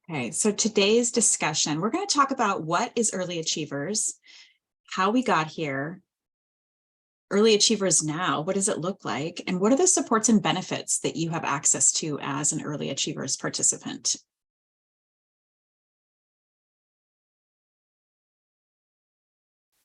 Okay, so today's discussion, we're going to talk about what is early achievers, how we got here, early achievers now, what does it look like, and what are the supports and benefits that you have access to as an early achievers participant?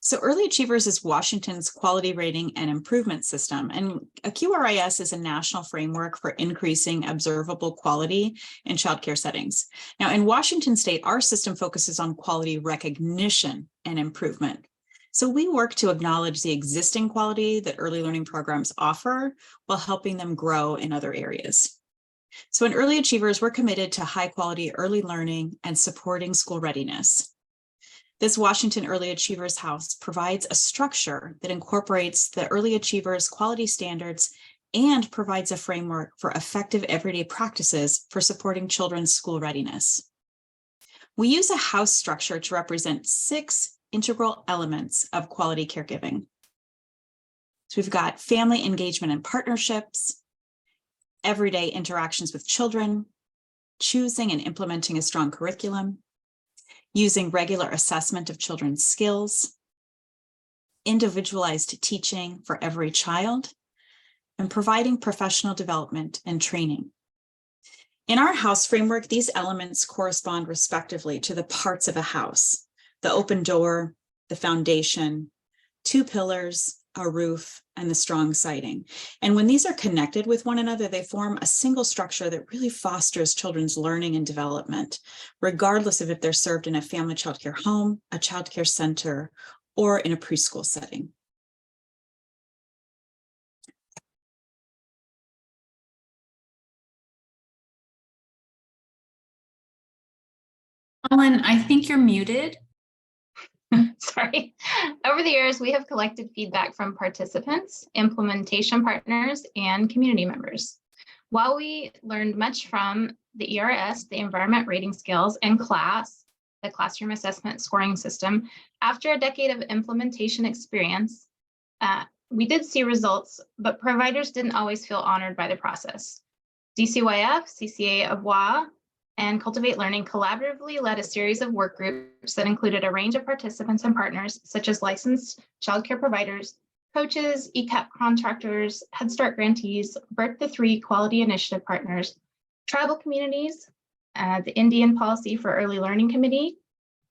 So Early Achievers is Washington's quality rating and improvement system, and a QRIS is a national framework for increasing observable quality in childcare settings. Now, in Washington state, our system focuses on quality recognition and improvement. So we work to acknowledge the existing quality that early learning programs offer while helping them grow in other areas. So in Early Achievers, we're committed to high quality early learning and supporting school readiness. This Washington Early Achievers House provides a structure that incorporates the Early Achievers quality standards and provides a framework for effective everyday practices for supporting children's school readiness. We use a house structure to represent 6 integral elements of quality caregiving. So we've got family engagement and partnerships, everyday interactions with children, choosing and implementing a strong curriculum, using regular assessment of children's skills, individualized teaching for every child, and providing professional development and training. In our house framework, these elements correspond respectively to the parts of a house: the open door, the foundation, 2 pillars, a roof, and the strong siding. And when these are connected with one another, they form a single structure that really fosters children's learning and development, regardless of if they're served in a family childcare home, a childcare center, or in a preschool setting. Ellen, I think you're muted. Sorry. Over the years, we have collected feedback from participants, implementation partners, and community members. While we learned much from the ERS, the Environment Rating Scales, and CLASS, the Classroom Assessment Scoring System, after a decade of implementation experience, we did see results, but providers didn't always feel honored by the process. DCYF, CCA of WA, and Cultivate Learning collaboratively led a series of work groups that included a range of participants and partners, such as licensed childcare providers, coaches, ECAP contractors, Head Start grantees, Birth to 3 Quality Initiative partners, tribal communities, the Indian Policy for Early Learning Committee,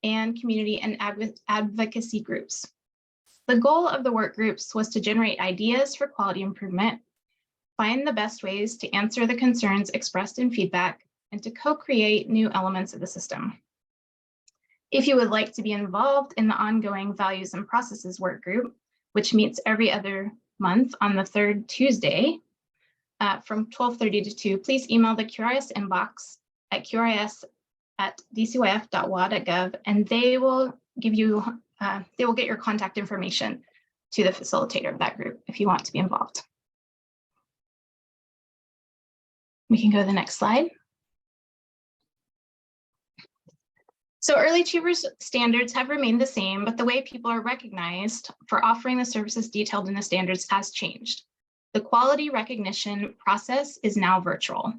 and community and advocacy groups. The goal of the work groups was to generate ideas for quality improvement, find the best ways to answer the concerns expressed in feedback, and to co-create new elements of the system. If you would like to be involved in the ongoing Values and Processes work group, which meets every other month on the 3rd Tuesday from 12:30 to 2, please email the QRIS inbox at qris@dcyf.wa.gov, and they will get your contact information to the facilitator of that group if you want to be involved. We can go to the next slide. So Early Achievers standards have remained the same, but the way people are recognized for offering the services detailed in the standards has changed. The quality recognition process is now virtual.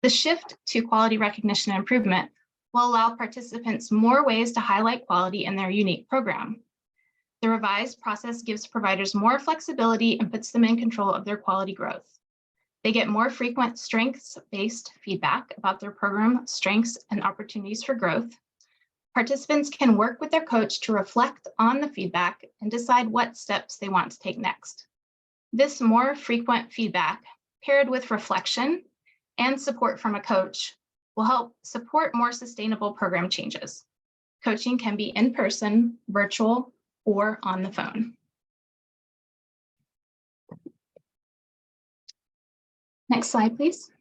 The shift to quality recognition and improvement will allow participants more ways to highlight quality in their unique program. The revised process gives providers more flexibility and puts them in control of their quality growth. They get more frequent strengths-based feedback about their program strengths and opportunities for growth. Participants can work with their coach to reflect on the feedback and decide what steps they want to take next. This more frequent feedback, paired with reflection and support from a coach, will help support more sustainable program changes. Coaching can be in person, virtual, or on the phone. Next slide, please.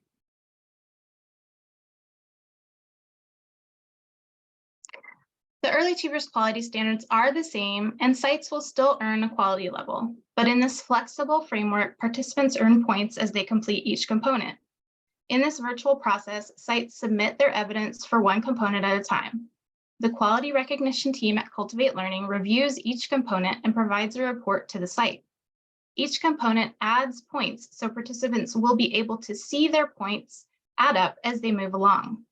The Early Achievers quality standards are the same, and sites will still earn a quality level. But in this flexible framework, participants earn points as they complete each component. In this virtual process, sites submit their evidence for one component at a time. The quality recognition team at Cultivate Learning reviews each component and provides a report to the site. Each component adds points, so participants will be able to see their points add up as they move along.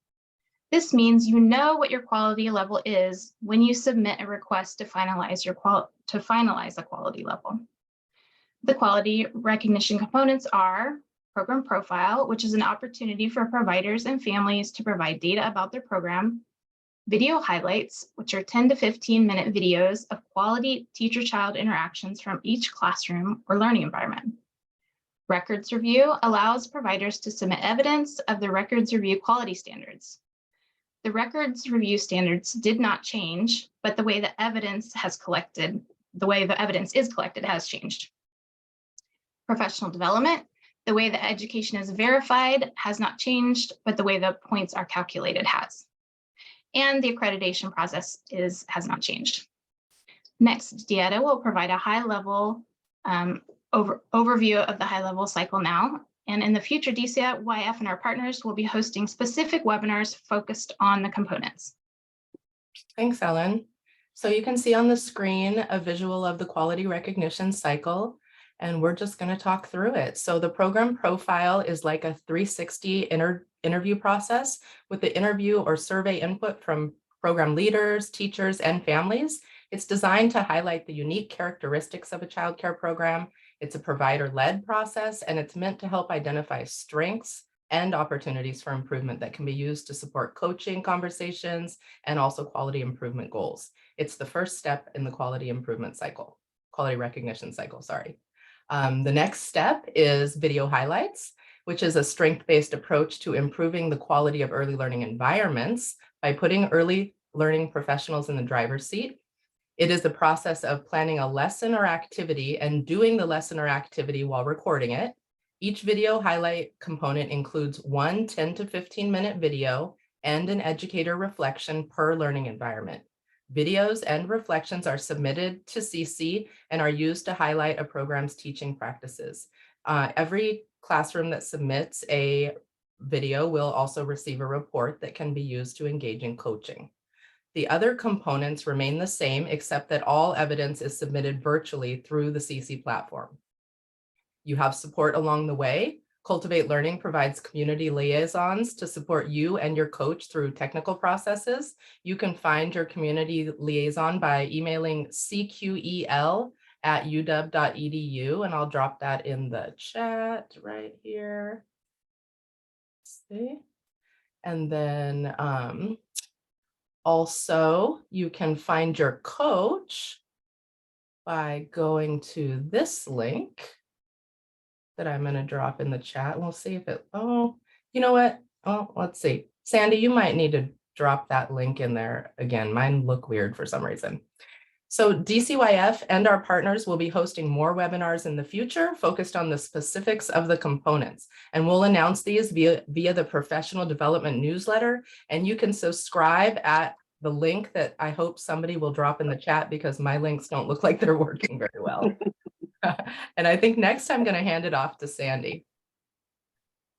This means you know what your quality level is when you submit a request to finalize a quality level. The quality recognition components are program profile, which is an opportunity for providers and families to provide data about their program, video highlights, which are 10 to 15-minute videos of quality teacher-child interactions from each classroom or learning environment. Records review allows providers to submit evidence of the records review quality standards. The records review standards did not change, but the way the evidence is collected has changed. Professional development, the way the education is verified has not changed, but the way the points are calculated has. And the accreditation process has not changed. Next, Dieta will provide a high-level overview of the high-level cycle now. And in the future, DCYF and our partners will be hosting specific webinars focused on the components. Thanks, Ellen. So you can see on the screen a visual of the quality recognition cycle, and we're just going to talk through it. So the program profile is like a 360 interview process with the interview or survey input from program leaders, teachers, and families. It's designed to highlight the unique characteristics of a childcare program. It's a provider-led process, and it's meant to help identify strengths and opportunities for improvement that can be used to support coaching conversations and also quality improvement goals. It's the first step in the quality recognition cycle, sorry. The next step is video highlights, which is a strength-based approach to improving the quality of early learning environments by putting early learning professionals in the driver's seat. It is the process of planning a lesson or activity and doing the lesson or activity while recording it. Each video highlight component includes one 10 to 15-minute video and an educator reflection per learning environment. Videos and reflections are submitted to CC and are used to highlight a program's teaching practices. Every classroom that submits a video will also receive a report that can be used to engage in coaching. The other components remain the same, except that all evidence is submitted virtually through the CC platform. You have support along the way. Cultivate Learning provides community liaisons to support you and your coach through technical processes. You can find your community liaison by emailing cqel@uw.edu, and I'll drop that in the chat right here. Let's see. And then also, you can find your coach by going to this link that I'm going to drop in the chat. And we'll see if it, oh, you know what? Oh, let's see. Sandy, you might need to drop that link in there again. Mine look weird for some reason. So DCYF and our partners will be hosting more webinars in the future focused on the specifics of the components. And we'll announce these via the professional development newsletter. And you can subscribe at the link that I hope somebody will drop in the chat, because my links don't look like they're working very well. And I think next I'm going to hand it off to Sandy.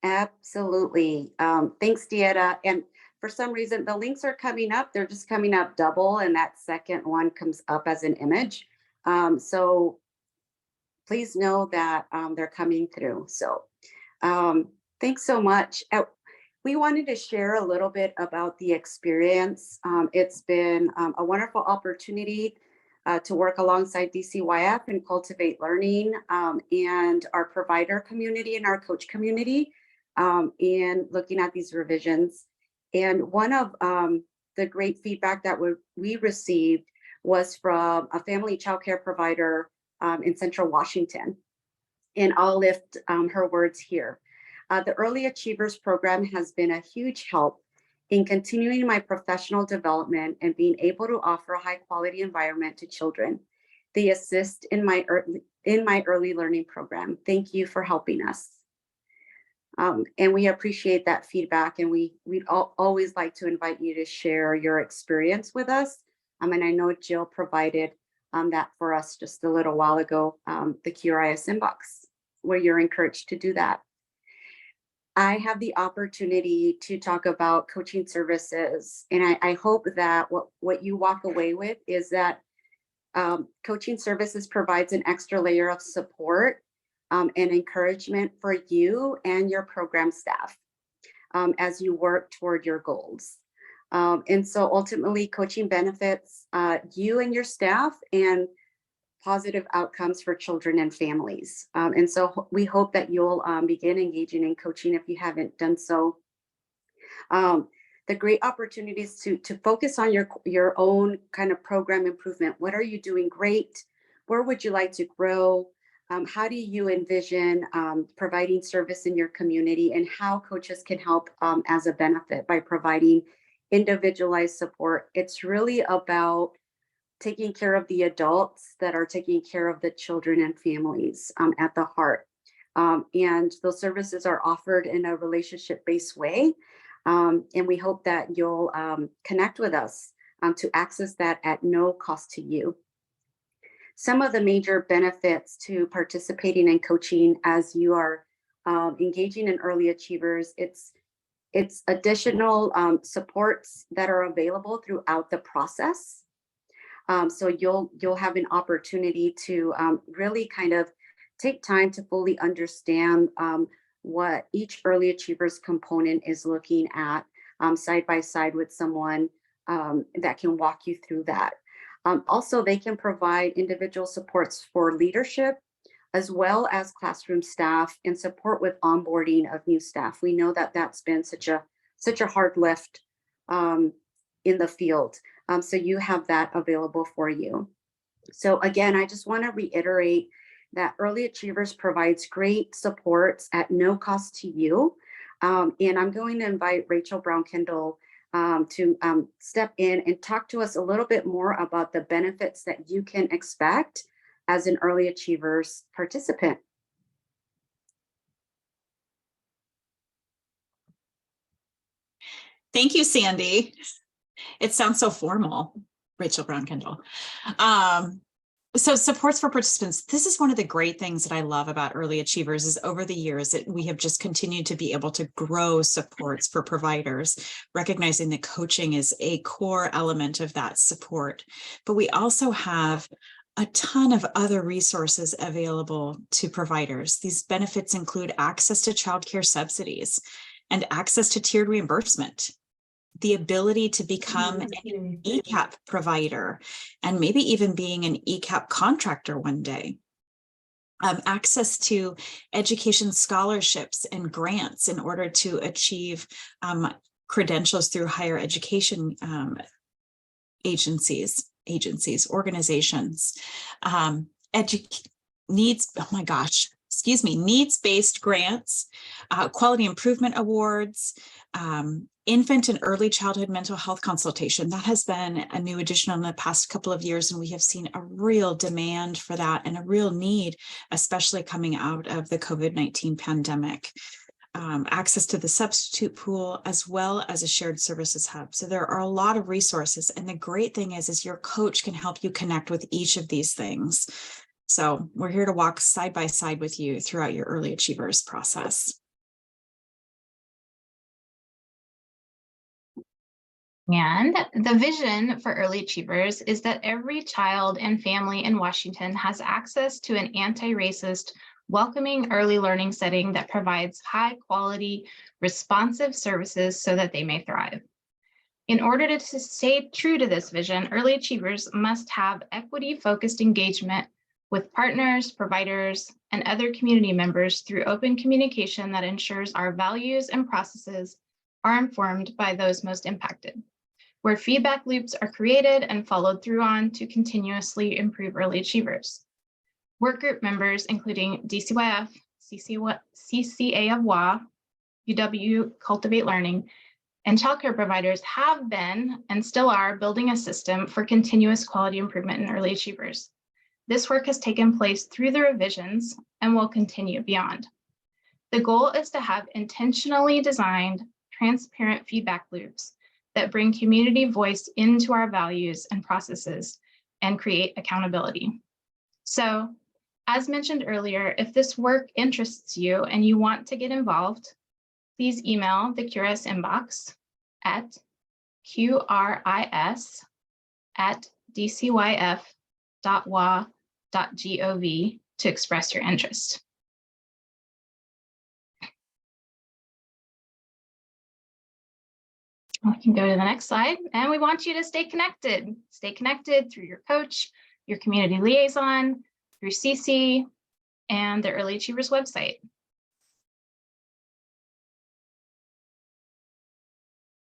Absolutely. Thanks, Dieta. And for some reason, the links are coming up. They're just coming up double, and that second one comes up as an image. So please know that they're coming through. So thanks so much. We wanted to share a little bit about the experience. It's been a wonderful opportunity to work alongside DCYF and Cultivate Learning and our provider community and our coach community in looking at these revisions. And one of the great feedback that we received was from a family childcare provider in Central Washington. And I'll lift her words here. The Early Achievers program has been a huge help in continuing my professional development and being able to offer a high quality environment to children. They assist in my early learning program. Thank you for helping us. And we appreciate that feedback, and we'd always like to invite you to share your experience with us. And I know Jill provided that for us just a little while ago, the QRIS inbox, where you're encouraged to do that. I have the opportunity to talk about coaching services, and I hope that what you walk away with is that coaching services provides an extra layer of support and encouragement for you and your program staff as you work toward your goals. And so ultimately coaching benefits you and your staff and positive outcomes for children and families. And so we hope that you'll begin engaging in coaching if you haven't done so. The great opportunities to focus on your own kind of program improvement. What are you doing great? Where would you like to grow? How do you envision providing service in your community, and how coaches can help as a benefit by providing individualized support? It's really about taking care of the adults that are taking care of the children and families at the heart. And those services are offered in a relationship-based way. And we hope that you'll connect with us to access that at no cost to you. Some of the major benefits to participating in coaching as you are engaging in early achievers, it's additional supports that are available throughout the process. So you'll have an opportunity to really kind of take time to fully understand what each early achievers component is looking at side by side with someone that can walk you through that. Also, they can provide individual supports for leadership as well as classroom staff and support with onboarding of new staff. We know that that's been such a hard lift in the field. So you have that available for you. So again, I just want to reiterate that Early Achievers provides great supports at no cost to you. And I'm going to invite Rachel Brown-Kendall to step in and talk to us a little bit more about the benefits that you can expect as an Early Achievers participant. Thank you, Sandy. It sounds so formal, Rachel Brown-Kendall. So supports for participants. This is one of the great things that I love about Early Achievers is over the years that we have just continued to be able to grow supports for providers, recognizing that coaching is a core element of that support. But we also have a ton of other resources available to providers. These benefits include access to childcare subsidies and access to tiered reimbursement, the ability to become an ECAP provider, and maybe even being an ECAP contractor one day. Access to education scholarships and grants in order to achieve credentials through higher education organizations. Needs-based grants, quality improvement awards, infant and early childhood mental health consultation. That has been a new addition in the past couple of years, and we have seen a real demand for that and a real need, especially coming out of the COVID-19 pandemic. Access to the substitute pool, as well as a shared services hub. So there are a lot of resources. And the great thing is your coach can help you connect with each of these things. So we're here to walk side by side with you throughout your Early Achievers process. And the vision for Early Achievers is that every child and family in Washington has access to an anti-racist, welcoming early learning setting that provides high quality, responsive services so that they may thrive. In order to stay true to this vision, Early Achievers must have equity-focused engagement with partners, providers, and other community members through open communication that ensures our values and processes are informed by those most impacted, where feedback loops are created and followed through on to continuously improve Early Achievers. Work group members, including DCYF, CCA of WA, UW Cultivate Learning, and childcare providers have been and still are building a system for continuous quality improvement in Early Achievers. This work has taken place through the revisions and will continue beyond. The goal is to have intentionally designed, transparent feedback loops that bring community voice into our values and processes and create accountability. So, as mentioned earlier, if this work interests you and you want to get involved, please email the QRS inbox at qris@dcyf.wa.gov to express your interest. We can go to the next slide, and we want you to stay connected. Stay connected through your coach, your community liaison, through CC, and the Early Achievers website.